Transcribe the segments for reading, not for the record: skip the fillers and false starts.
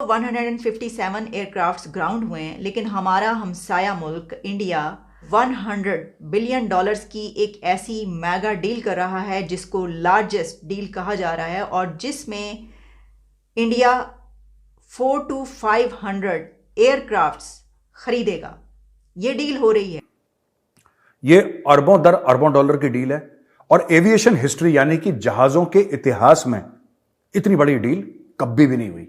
157 aircrafts ground हुए हैं, लेकिन हमारा हमसाया मुल्क इंडिया 100 बिलियन डॉलर्स की एक ऐसी मेगा डील कर रहा है जिसको लार्जेस्ट डील कहा जा रहा है, और जिसमें इंडिया 400 to 500 एयरक्राफ्ट्स खरीदेगा। ये डील हो रही है। ये अरबों दर अरबों डॉलर की डील है, और एविएशन हिस्ट्री यानी कि जहाजों के इतिहास में इतनी बड़ी डील कभी भी नहीं हुई।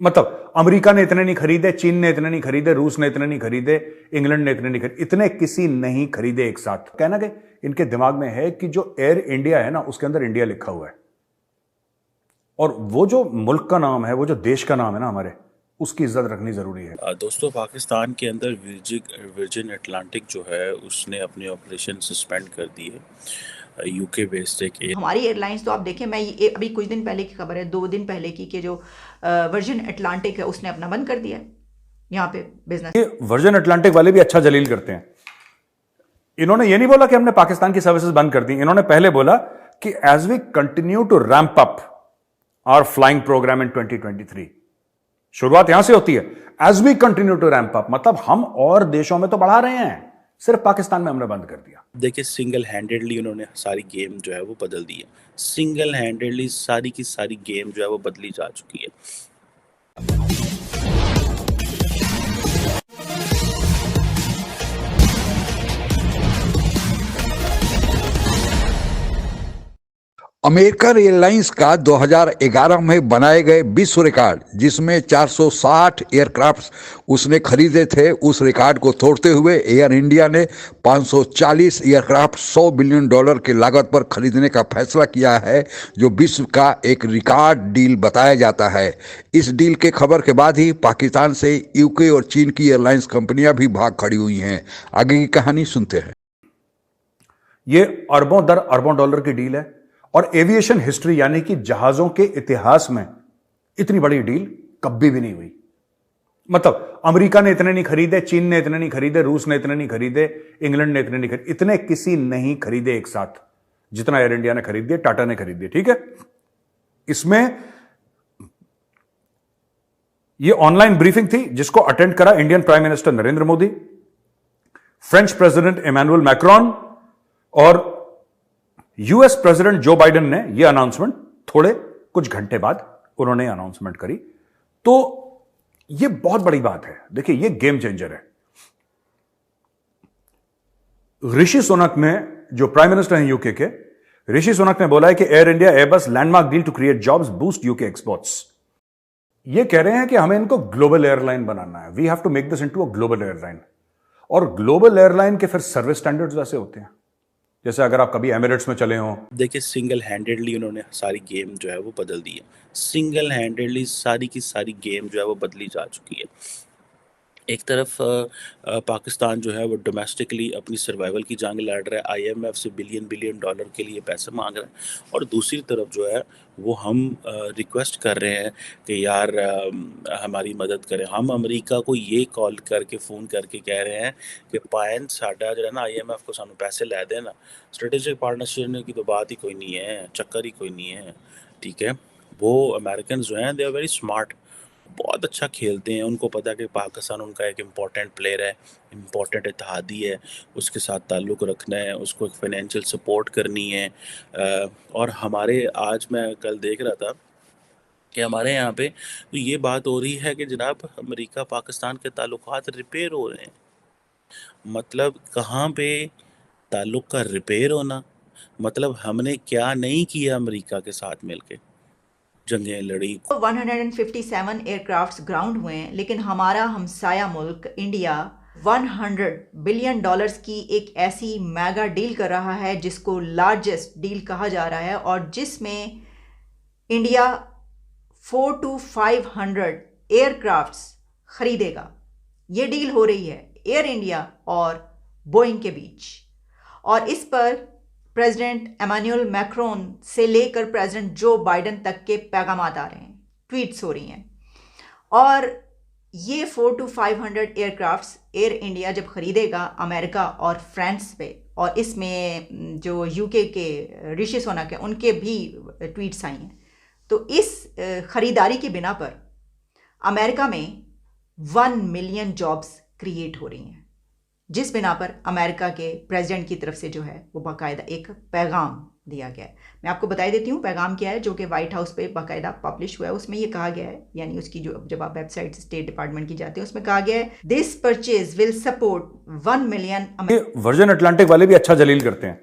मतलब अमेरिका ने इतने नहीं खरीदे, चीन ने इतने नहीं खरीदे, रूस ने इतने नहीं खरीदे, इंग्लैंड ने इतने नहीं खरीदे, इतने किसी नहीं खरीदे एक साथ। कहना कि इनके दिमाग में है कि जो एयर इंडिया है ना, उसके अंदर इंडिया लिखा हुआ है, और वो जो मुल्क का नाम है, वो जो देश का नाम है ना हमारे, उसकी इज्जत रखनी जरूरी है। दोस्तों, पाकिस्तान के अंदर वर्जिन अटलांटिक जो है उसने अपने ऑपरेशन सस्पेंड कर दी है। यूके बेस्ड एक हमारी एयरलाइंस तो आप देखें, मैं ये अभी कुछ दिन पहले की खबर है, 2 दिन पहले की, कि जो वर्जिन अटलांटिक है उसने अपना बंद कर दिया है यहाँ पे बिजनेस। ये वर्जिन अटलांटिक वाले भी अच्छा जलील करते हैं। इन्होंने ये नहीं बोला कि हमने पाकिस्तान की सर्विसेज बंद कर दी, इन्होंने पहले बोला कि as we continue to ramp up our flying program in 2023, शुरुआत यहां से होती है, as we continue to ramp up, मतलब हम और देशों में तो बढ़ा रहे हैं, सिर्फ पाकिस्तान में हमने बंद कर दिया। देखिए, सिंगल हैंडेडली उन्होंने सारी गेम जो है वो बदल दी है। सिंगल हैंडेडली सारी की सारी गेम जो है वो बदली जा चुकी है। अमेरिकन एयरलाइंस का 2011 में बनाए गए विश्व रिकॉर्ड, जिसमें 460 एयरक्राफ्ट उसने खरीदे थे, उस रिकॉर्ड को तोड़ते हुए एयर इंडिया ने 540 एयरक्राफ्ट $100 बिलियन की लागत पर खरीदने का फैसला किया है, जो विश्व का एक रिकॉर्ड डील बताया जाता है। इस डील के खबर के बाद ही पाकिस्तान से यूके और चीन की एयरलाइंस कंपनियां भी भाग खड़ी हुई हैं। आगे की कहानी सुनते हैं। ये अरबों दर अरबों डॉलर की डील है, और एविएशन हिस्ट्री यानी कि जहाजों के इतिहास में इतनी बड़ी डील कभी भी नहीं हुई। मतलब अमेरिका ने इतने नहीं खरीदे, चीन ने इतने नहीं खरीदे, रूस ने इतने नहीं खरीदे, इंग्लैंड ने इतने नहीं खरीदे, इतने किसी नहीं खरीदे एक साथ जितना एयर इंडिया ने खरीद दिए, टाटा ने खरीद दिए। ठीक है, इसमें यह ऑनलाइन ब्रीफिंग थी जिसको अटेंड करा Indian prime minister Narendra Modi, French president Emmanuel Macron और यूएस प्रेसिडेंट जो बाइडेन ने यह अनाउंसमेंट थोड़े कुछ घंटे बाद उन्होंने अनाउंसमेंट करी। तो यह बहुत बड़ी बात है। देखिए, यह गेम चेंजर है। ऋषि सुनक ने, जो प्राइम मिनिस्टर हैं यूके के, ऋषि सुनक ने बोला है कि Air India Airbus landmark deal to create jobs, boost UK exports. ये कह रहे हैं कि हमें इनको ग्लोबल एयरलाइन बनाना है, we have to make this into a global airline. और ग्लोबल एयरलाइन के फिर सर्विस स्टैंडर्ड्स वैसे होते हैं जैसे अगर आप कभी एमिरेट्स में चले हों। देखिए, सिंगल हैंडेडली उन्होंने सारी गेम जो है वो बदल दी है। सिंगल हैंडेडली सारी की सारी गेम जो है वो बदली जा चुकी है। एक तरफ पाकिस्तान जो है वो डोमेस्टिकली अपनी सर्वाइवल की जंग लड़ रहा है, आईएमएफ से बिलियन डॉलर के लिए पैसे मांग रहा है, और दूसरी तरफ जो है वो हम रिक्वेस्ट कर रहे हैं कि यार हमारी मदद करें। हम अमेरिका को ये कॉल करके फ़ोन करके कह रहे हैं कि पायन साडा जो है ना, आईएमएफ को सानू पैसे लै देना। स्ट्रेटेजिक पार्टनरशिप की तो बात ही कोई नहीं है, चक्कर ही कोई नहीं है। ठीक है, वो अमेरिकन जो हैं दे आर वेरी स्मार्ट, बहुत अच्छा खेलते हैं। उनको पता है कि पाकिस्तान उनका एक इम्पॉर्टेंट प्लेयर है, इम्पॉर्टेंट इत्तेहादी है, उसके साथ ताल्लुक़ रखना है, उसको एक फाइनेंशियल सपोर्ट करनी है। और हमारे, आज मैं कल देख रहा था कि हमारे यहाँ पे तो ये बात हो रही है कि जनाब अमेरिका पाकिस्तान के ताल्लुकात रिपेयर हो रहे हैं। मतलब कहाँ पे ताल्लुक़ का रिपेयर होना, मतलब हमने क्या नहीं किया अमेरिका के साथ मिलके, जंगें लड़ी। 157 एयरक्राफ्ट्स ग्राउंड हुए हैं, लेकिन हमारा हमसाया मुल्क इंडिया 100 बिलियन डॉलर्स की एक ऐसी मेगा डील कर रहा है जिसको लार्जेस्ट डील कहा जा रहा है, और जिसमें इंडिया 400 to 500 एयरक्राफ्ट्स खरीदेगा। ये डील हो रही है एयर इंडिया और बोइंग के बीच, और इस पर प्रेसिडेंट इमैनुअल मैक्रोन से लेकर प्रेसिडेंट जो बाइडेन तक के पैगाम आ रहे हैं, ट्वीट्स हो रही हैं। और ये 400 to 500 एयरक्राफ्ट्स एयर इंडिया जब खरीदेगा अमेरिका और फ्रांस पे, और इसमें जो यूके के ऋषि सुनक है उनके भी ट्वीट्स आई हैं, तो इस खरीदारी की बिना पर अमेरिका में 1 मिलियन जॉब्स क्रिएट हो रही हैं, जिस बिना पर अमेरिका के प्रेसिडेंट की तरफ से जो है वो बाकायदा एक पैगाम दिया गया है। मैं आपको बता देती हूँ पैगाम क्या है, जो कि वाइट हाउस पे बाकायदा पब्लिश हुआ है। उसमें ये कहा गया है, यानी उसकी जो जब आप वेबसाइट स्टेट डिपार्टमेंट की जाते हैं उसमें कहा गया है, this purchase will support 1 million. Virgin Atlantic वाले भी अच्छा जलील करते हैं।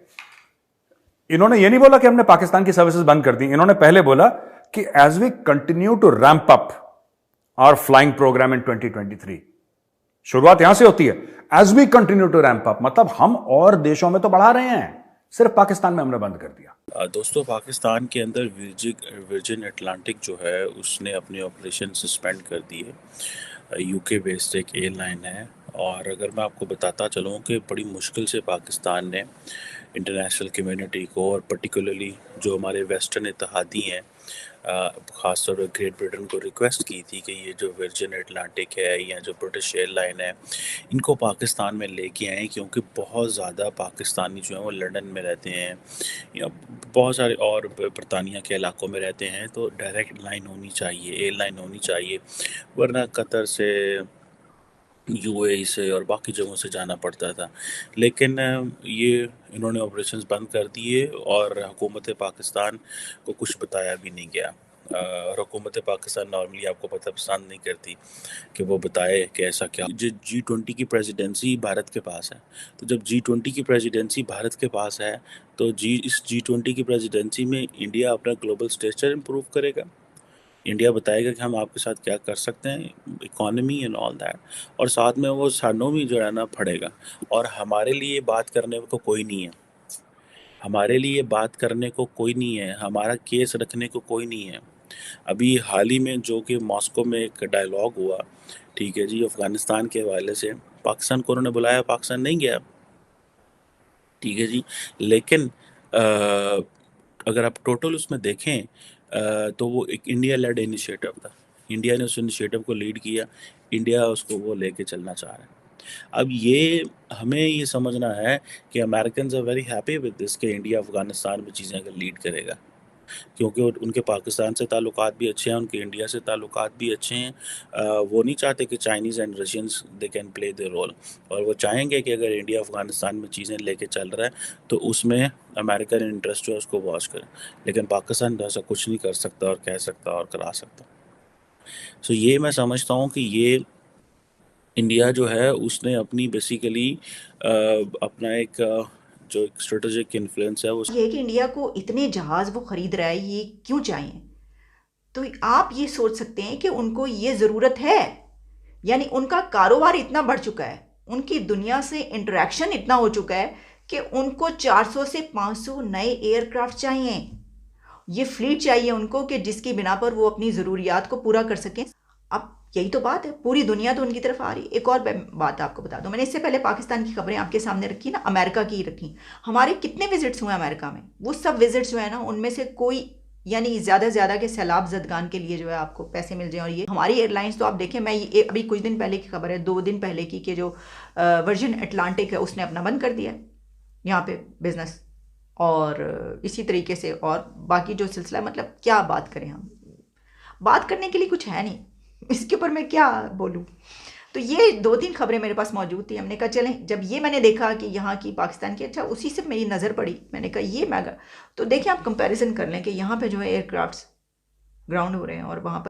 इन्होंने ये नहीं बोला कि हमने पाकिस्तान की सर्विसेज बंद कर दी, इन्होंने पहले बोला कि as we continue to ramp up our flying program in 2023, शुरुआत यहां से होती है, as we continue to ramp up, मतलब हम और देशों में तो बढ़ा रहे हैं, सिर्फ पाकिस्तान में हमने बंद कर दिया। दोस्तों, पाकिस्तान के अंदर वर्जिन अटलांटिक जो है उसने अपनी ऑपरेशन सस्पेंड कर दी है। यूके बेस्ड एक एयरलाइन है, और अगर मैं आपको बताता चलूँ कि बड़ी मुश्किल से पाकिस्तान ने इंटरनेशनल कम्युनिटी को, और पर्टिकुलरली जो हमारे वेस्टर्न इत्तेहादी हैं, ख़ासतौर पर ग्रेट ब्रिटेन को रिक्वेस्ट की थी कि ये जो वर्जिन अटलांटिक है या जो ब्रिटिश एयरलाइन है, इनको पाकिस्तान में लेके आएँ, क्योंकि बहुत ज़्यादा पाकिस्तानी जो हैं वो लंदन में रहते हैं या बहुत सारे और बरतानिया के इलाकों में रहते हैं, तो डायरेक्ट लाइन होनी चाहिए, एयरलाइन होनी चाहिए, वरना कतर से, यूएई से और बाकी जगहों से जाना पड़ता था। लेकिन ये इन्होंने ऑपरेशंस बंद कर दिए, और हुकूमत पाकिस्तान को कुछ बताया भी नहीं गया। और हुकूमत पाकिस्तान नॉर्मली आपको पता पसंद नहीं करती कि वो बताए कि ऐसा क्या। G20 की प्रेसिडेंसी भारत के पास है, तो जब G20 की प्रेसिडेंसी भारत के पास है, तो इस G20 की प्रेसिडेंसी में इंडिया अपना ग्लोबल स्टेचर इम्प्रूव करेगा, इंडिया बताएगा कि हम आपके साथ क्या कर सकते हैं, इकोनॉमी एंड ऑल दैट, और साथ में वो सानों भी जो है ना पड़ेगा। और हमारे लिए बात करने को कोई नहीं है, हमारे लिए बात करने को कोई नहीं है, हमारा केस रखने को कोई नहीं है। अभी हाल ही में जो कि मॉस्को में एक डायलॉग हुआ, ठीक है जी, अफ़गानिस्तान के हवाले से, पाकिस्तान को उन्होंने बुलाया, पाकिस्तान नहीं गया, ठीक है जी। लेकिन अगर आप टोटल उसमें देखें तो वो एक इंडिया लेड इनिशिएटिव था, इंडिया ने उस इनिशिएटिव को लीड किया, इंडिया उसको वो लेके चलना चाह रहा है। अब ये हमें ये समझना है कि Americans are very happy with this कि इंडिया अफ़गानिस्तान में चीज़ें अगर लीड करेगा, क्योंकि उनके पाकिस्तान से ताल्लुकात भी अच्छे हैं, उनके इंडिया से ताल्लुकात भी अच्छे हैं। वो नहीं चाहते कि Chinese and Russians they can play their role, और वो चाहेंगे कि अगर इंडिया अफ़गानिस्तान में चीज़ें लेके चल रहा है तो उसमें अमेरिकन इंटरेस्ट जो है उसको वॉच करें। लेकिन पाकिस्तान तो ऐसा कुछ नहीं कर सकता और कह सकता और करा सकता। सो ये मैं समझता हूँ कि ये इंडिया जो है उसने अपनी बेसिकली अपना एक जो एक स्ट्रेटेजिक इन्फ्लुएंस है वो ये है कि इंडिया को इतने जहाज़ वो ख़रीद रहा है, ये क्यों चाहिए? तो आप ये सोच सकते हैं कि उनको ये ज़रूरत है, यानी उनका कारोबार इतना बढ़ चुका है, उनकी दुनिया से इंटरेक्शन इतना हो चुका है कि उनको 400 से 500 नए एयरक्राफ्ट चाहिए, ये फ्लीट चाहिए उनको कि जिसकी बिना पर वो अपनी ज़रूरियात को पूरा कर सकें। अब यही तो बात है, पूरी दुनिया तो उनकी तरफ आ रही है। एक और बात आपको बता दूं, मैंने इससे पहले पाकिस्तान की खबरें आपके सामने रखी ना, अमेरिका की रखी। हमारे कितने विजिट्स हुए अमेरिका में, वो सब विजिट्स जो है ना, उनमें से कोई, यानी ज़्यादा से ज़्यादा के सैलाब ज़दगान के लिए जो है आपको पैसे मिल जाए। और ये हमारी एयरलाइंस तो आप देखें, मैं ये अभी कुछ दिन पहले की खबर है, 2 दिन पहले की, कि जो वर्जिन अटलांटिक है उसने अपना बंद कर दिया यहाँ पे बिजनेस, और इसी तरीके से और बाकी जो सिलसिला है, मतलब क्या बात करें, हम बात करने के लिए कुछ है नहीं, इसके ऊपर मैं क्या बोलूँ। तो ये 2-3 खबरें मेरे पास मौजूद थी, हमने कहा चलें, जब ये मैंने देखा कि यहाँ की पाकिस्तान की, अच्छा उसी से मेरी नज़र पड़ी, मैंने कहा ये मैगा, तो देखिए आप कंपैरिजन कर लें कि यहाँ पे जो है एयरक्राफ्ट्स ग्राउंड हो रहे हैं और वहाँ पर